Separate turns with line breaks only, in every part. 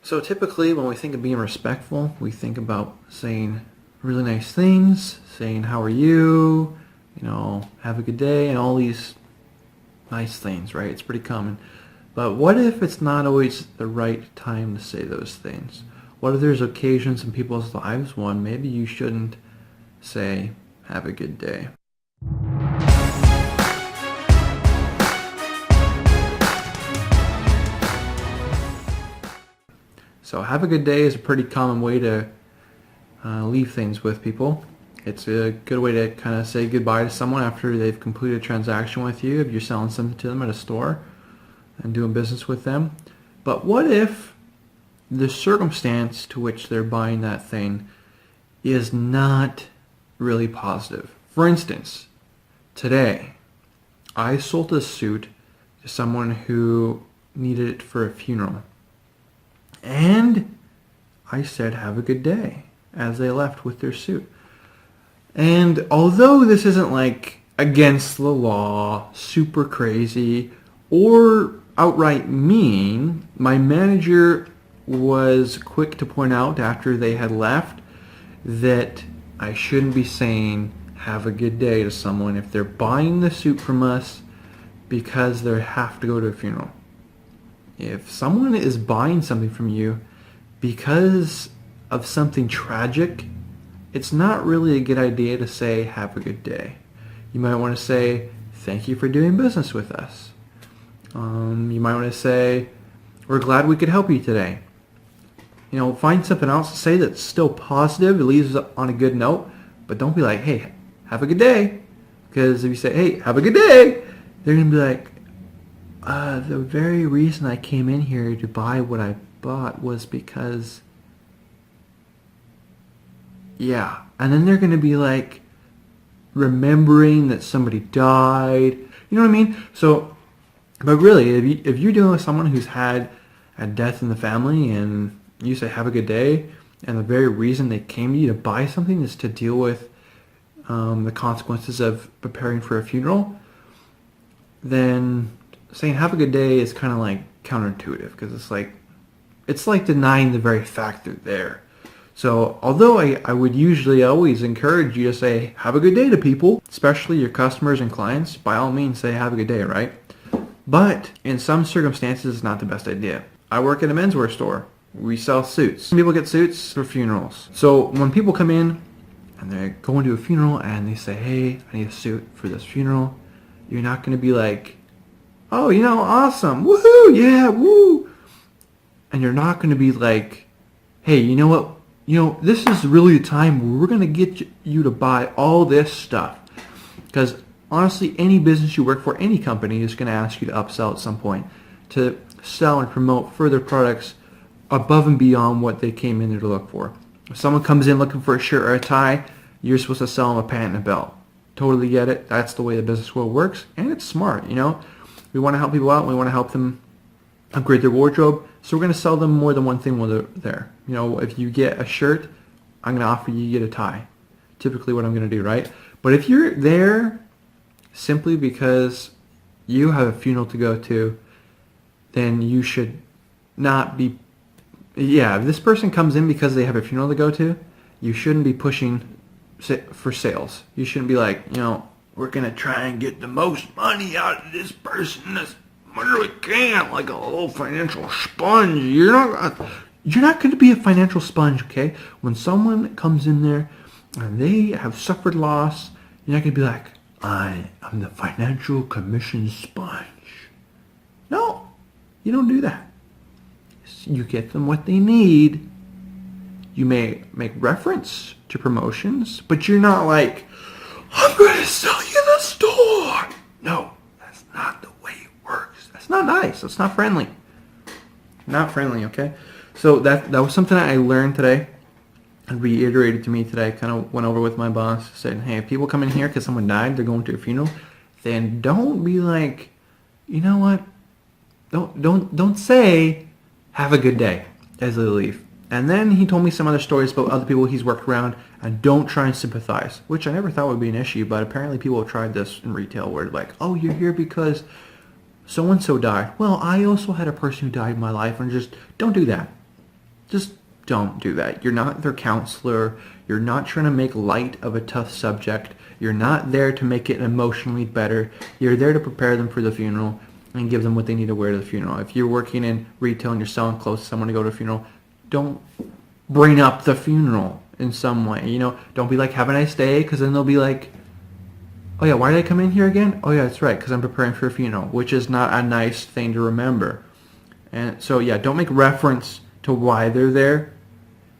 So typically when we think of being respectful, we think about saying really nice things, saying how are you, have a good day, and all these nice things, right? It's pretty common. But what if it's not always the right time to say those things? What if there's occasions in people's lives when maybe you shouldn't say have a good day? So have a good day is a pretty common way to leave things with people. It's a good way to kind of say goodbye to someone after they've completed a transaction with you, if you're selling something to them at a store and doing business with them. But what if the circumstance to which they're buying that thing is not really positive? For instance, today I sold a suit to someone who needed it for a funeral. And I said, have a good day, as they left with their suit. And although this isn't like against the law, super crazy, or outright mean, my manager was quick to point out after they had left that I shouldn't be saying have a good day to someone if they're buying the suit from us because they have to go to a funeral. If someone is buying something from you because of something tragic, it's not really a good idea to say have a good day. You might want to say thank you for doing business with us. You might want to say we're glad we could help you today. Find something else to say that's still positive. It leaves us on a good note, but don't be like, hey, have a good day. Because if you say, hey, have a good day, they're going to be like, the very reason I came in here to buy what I bought was because, yeah. And then they're going to be like remembering that somebody died. You know what I mean? So, but really, if you're dealing with someone who's had a death in the family and you say have a good day, and the very reason they came to you to buy something is to deal with the consequences of preparing for a funeral, then saying have a good day is kind of like counterintuitive, because it's like denying the very fact they're there. So although I would usually always encourage you to say have a good day to people, especially your customers and clients, by all means say have a good day, right? But in some circumstances, it's not the best idea. I work at a menswear store. We sell suits. People get suits for funerals. So when people come in and they're going to a funeral and they say, hey, I need a suit for this funeral, you're not going to be like, oh, awesome, woohoo, yeah, woo. And you're not going to be like, hey, you know what? This is really the time where we're going to get you to buy all this stuff. Because honestly, any business you work for, any company is going to ask you to upsell at some point, to sell and promote further products above and beyond what they came in there to look for. If someone comes in looking for a shirt or a tie, you're supposed to sell them a pant and a belt. Totally get it. That's the way the business world works, and it's smart, We want to help people out, and we want to help them upgrade their wardrobe, so we're going to sell them more than one thing while they're there. If you get a shirt, I'm going to offer you get a tie. Typically what I'm going to do, right? But if you're there simply because you have a funeral to go to, then you should not be... Yeah, if this person comes in because they have a funeral to go to, you shouldn't be pushing for sales. You shouldn't be like, we're going to try and get the most money out of this person as much as we can, like a little financial sponge. You're not going to be a financial sponge, okay? When someone comes in there and they have suffered loss, you're not going to be like, I'm the financial commission sponge. No, you don't do that. You get them what they need. You may make reference to promotions, but you're not like, I'm going to sell you the store. No, that's not the way it works. That's not nice. That's not friendly. Not friendly, okay? So that was something I learned today and reiterated to me today. I kind of went over with my boss, said, hey, if people come in here because someone died, they're going to a funeral, then don't be like, you know what? Don't say have a good day as they leave. And then he told me some other stories about other people he's worked around, and don't try and sympathize, which I never thought would be an issue, but apparently people have tried this in retail where like, oh, you're here because so-and-so died. Well, I also had a person who died in my life, and just don't do that. Just don't do that. You're not their counselor. You're not trying to make light of a tough subject. You're not there to make it emotionally better. You're there to prepare them for the funeral and give them what they need to wear to the funeral. If you're working in retail and you're selling clothes to someone to go to a funeral, don't bring up the funeral in some way. Don't be like, have a nice day, because then they'll be like, oh yeah, why did I come in here again? Oh yeah, that's right, because I'm preparing for a funeral, which is not a nice thing to remember. And so yeah, don't make reference to why they're there.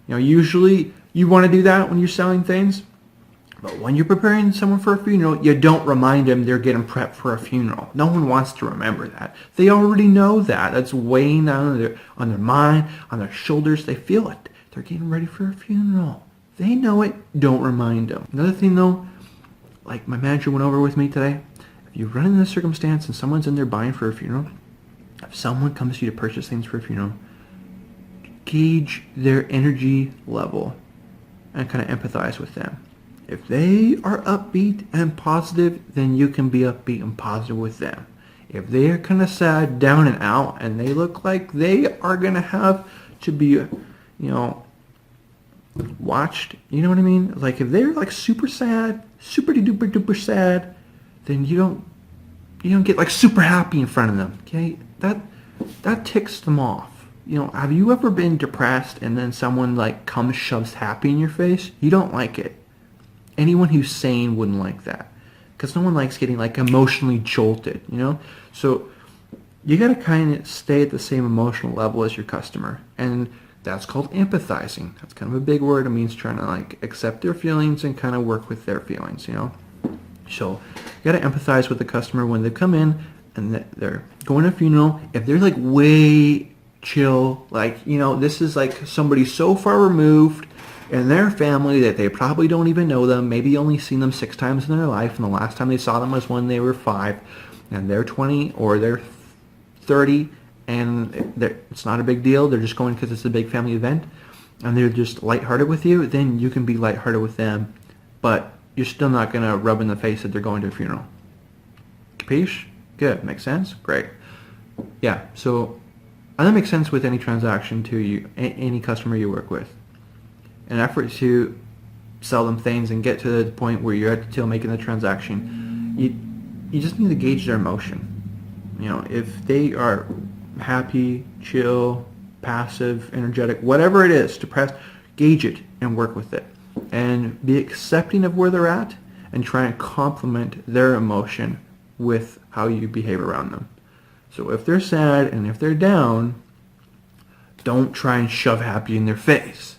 Usually you want to do that when you're selling things, but when you're preparing someone for a funeral, you don't remind them they're getting prepped for a funeral. No one wants to remember that. They already know that. That's weighing down on their mind, on their shoulders. They feel it. They're getting ready for a funeral. They know it. Don't remind them. Another thing though, like my manager went over with me today, if you run into this circumstance and someone's in there buying for a funeral, if someone comes to you to purchase things for a funeral, gauge their energy level and kind of empathize with them. If they are upbeat and positive, then you can be upbeat and positive with them. If they are kind of sad, down and out, and they look like they are going to have to be, watched, you know what I mean? Like if they're like super sad, super duper duper sad, then you don't get like super happy in front of them. Okay, that ticks them off. Have you ever been depressed and then someone like comes shoves happy in your face? You don't like it. Anyone who's sane wouldn't like that, because no one likes getting like emotionally jolted. So you got to kind of stay at the same emotional level as your customer, and that's called empathizing. That's kind of a big word. It means trying to like accept their feelings and kind of work with their feelings. So you got to empathize with the customer when they come in and they're going to a funeral. If they're like way chill, like this is like somebody so far removed in their family that they probably don't even know them, maybe only seen them 6 times in their life, and the last time they saw them was when they were 5, and they're 20 or they're 30, and it's not a big deal, they're just going because it's a big family event, and they're just lighthearted with you, then you can be lighthearted with them, but you're still not going to rub in the face that they're going to a funeral. Capiche? Good. Makes sense? Great. Yeah, so and that makes sense with any transaction to you, any customer you work with. An effort to sell them things and get to the point where you're at the till making the transaction, you just need to gauge their emotion. If they are happy, chill, passive, energetic, whatever it is, depressed, gauge it and work with it. And be accepting of where they're at and try and complement their emotion with how you behave around them. So if they're sad and if they're down, don't try and shove happy in their face.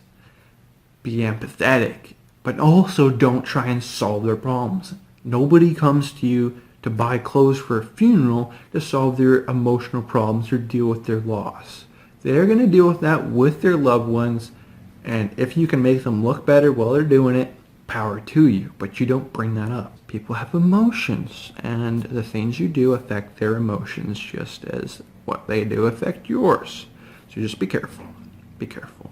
Be empathetic, but also don't try and solve their problems. Nobody comes to you to buy clothes for a funeral to solve their emotional problems or deal with their loss. They're going to deal with that with their loved ones, and if you can make them look better while they're doing it, power to you, but you don't bring that up. People have emotions, and the things you do affect their emotions just as what they do affect yours. So just be careful. Be careful.